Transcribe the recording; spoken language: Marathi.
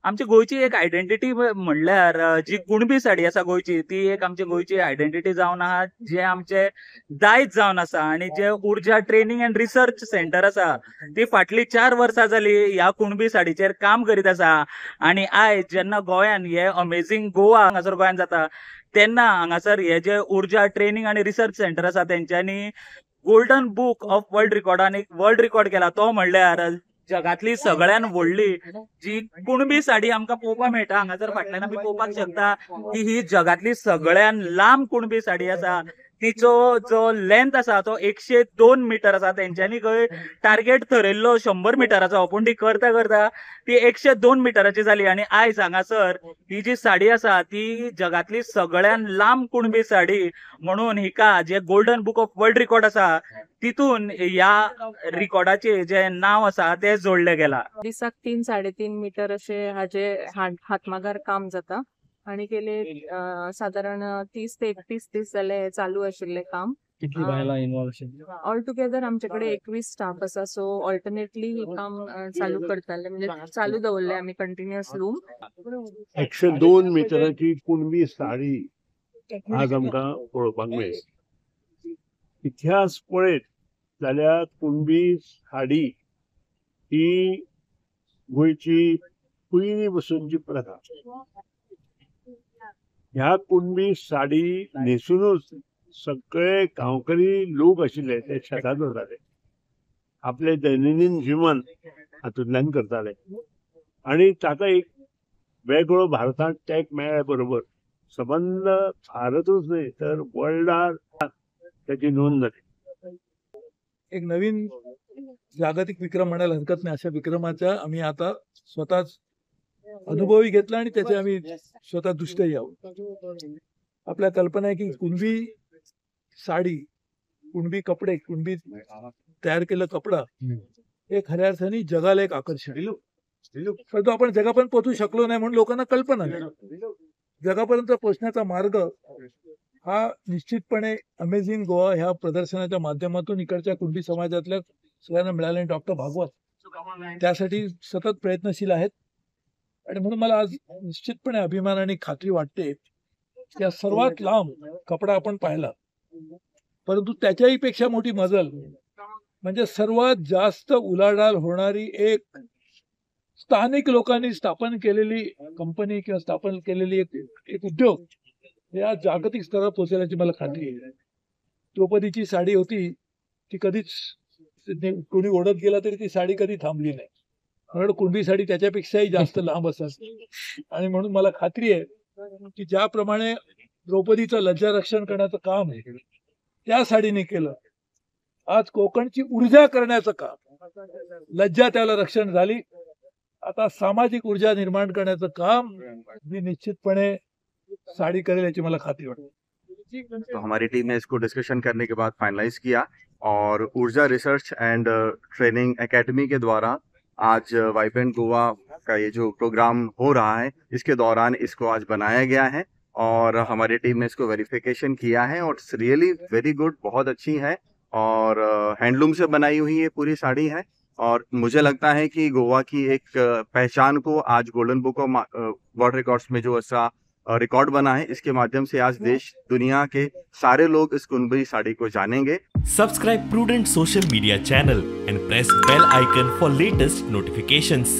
आमची गोयची एक आयडेंटिटी म्हणल्यार जी कुणबी साडी आसा गोयची ती एक आमची गोयची आयडेंटिटी जावन आहा, जे आमचे दायज जावन आसा आणि जे उर्जा ट्रेनिंग अँड रिसर्च सेंटर आसा ती फाटली 4 वर्सां जाली ह्या कुणबी साडीचेर काम करीत आसा। आणि आयज जेन्ना गोंयान हे अमेझिंग गोवा हांगासर गोंयान जाता तेन्ना हांगासर हे जे उर्जा ट्रेनिंग आणि रिसर्च सेंटर आसा तेंच्यांनी गोल्डन बुक ऑफ वर्ल्ड रिकॉर्डान एक वर्ल्ड रिकॉर्ड केला, तो म्हणल्यार जगातली सगळ्यान व्हडली जी कुणबी साडी आमकां पळोवपाक मेळटा। हांगासर फाटल्यान आमी पळोवपाक शकता की ही जगातली सगळ्यान लांब कुणबी साडी आसा। तिचो जो लेंथ आसा तो 102 मीटर आसा। तेंच्यांनी खंय टार्गेट ठरयल्लो 100 मिटराचो, पूण ती करता करता ती 102 मिटराची जाली। आणि आयज हांगासर ही जी साडी आसा ती जगातली सगळ्यान लांब कुणबी साडी म्हणून हिका जे golden book of world record आसा तितून ह्या रिकॉर्डाचे जे नाव आसा ते जोडले गेला। दिसाक 3-3.5 मीटर असे हाजे हातमागार काम जाता आणि गेले साधारण 30 ते 31 दीस जाले चालू आशिल्ले काम। कितली बायलां इन्वॉल्व आशिल्ली? ऑल टुगेदर आमच्याकडे 21 स्टाफ आसा, सो ऑल्टरनेटली काम चालू करताले, म्हणजे चालू दवरले आमी कंटिन्युअस रूम। 102 मिटराची कुणबी साडी आज आमकां पळोवपाक मेळ्ळी। इतिहास पळयत जाल्यार कुणबी साडी ही गोंयची पयली पासूनची प्रथा। ह्या कुणबी साडी न्हेसूनच सगळे गांवकरी लोक आशिल्ले ते शेतांत वताले, आपले दैनंदिन जीवन हातूंतल्यान करताले आणि ताका एक वेगळो भारतांत टॅग मेळ्ळ्या बरोबर संबंद भारतूच न्हय तर वर्ल्डार त्याची नोंद जाली। एक नवीन जागतिक विक्रम म्हणायला हरकत नाही, अशा विक्रमाचा आम्ही आता स्वतःच अनुभवही घेतला आणि त्याचे आम्ही स्वतः दृष्टही आहोत। आपल्या कल्पना आहे की कुणबी साडी, कुणबी कपडे, कुणबी तयार केलं कपडा हे खऱ्या अर्थाने जगाला एक आकर्षण, परंतु आपण जगापर्यंत पोहोचू शकलो नाही म्हणून लोकांना कल्पना नाही। जगापर्यंत पोहोचण्याचा मार्ग हा निश्चितपणे अमेझिंग गोवा ह्या प्रदर्शनाच्या माध्यमातून इकडच्या कुणबी समाजातल्या सगळ्यांना मिळाले। डॉक्टर भागवत त्यासाठी सतत प्रयत्नशील आहेत आणि म्हणून मला आज निश्चितपणे अभिमान आणि खात्री वाटते की या सर्वात लांब कपडा आपण पाहिला, परंतु त्याच्याही पेक्षा मोठी मजल म्हणजे सर्वात जास्त उलाढाल होणारी एक स्थानिक लोकांनी स्थापन केलेली कंपनी किंवा स्थापन केलेली एक उद्योग या जागतिक स्तरावर पोहोचण्याची मला खात्री आहे। द्रौपदीची साडी होती ती कधीच कोणी ओढत गेला तरी ती साडी कधी थांबली नाही, म्हणून कुणबी साडी त्याच्यापेक्षाही जास्त लांब असतात आणि म्हणून मला खात्री आहे की ज्याप्रमाणे द्रौपदीचं लज्जा रक्षण करण्याचं काम आहे त्या साडीने केलं, आज कोकणची ऊर्जा करण्याचं काम, लज्जा त्याला रक्षण झाली, आता सामाजिक ऊर्जा निर्माण करण्याचं काम मी निश्चितपणे साड़ी करेल याची मला खात्री वाटते। तो हमारी टीम ने इसको डिस्कशन करने के बाद फाइनलाइज किया और ऊर्जा रिसर्च एंड ट्रेनिंग एकेडमी के द्वारा आज वाइब्रेंट गोवा का ये जो प्रोग्राम हो रहा है इसके दौरान इसको आज बनाया गया है और हमारी टीम ने इसको वेरिफिकेशन किया है और इट्स रियली वेरी गुड, बहुत अच्छी है और हैंडलूम से बनाई हुई ये पूरी साड़ी है और मुझे लगता है कि गोवा की एक पहचान को आज golden book of world records में जो ऐसा रिकॉर्ड बना है इसके माध्यम से आज देश दुनिया के सारे लोग इस कुणबी साड़ी को जानेंगे। Subscribe Prudent social media channel and press bell icon for latest notifications.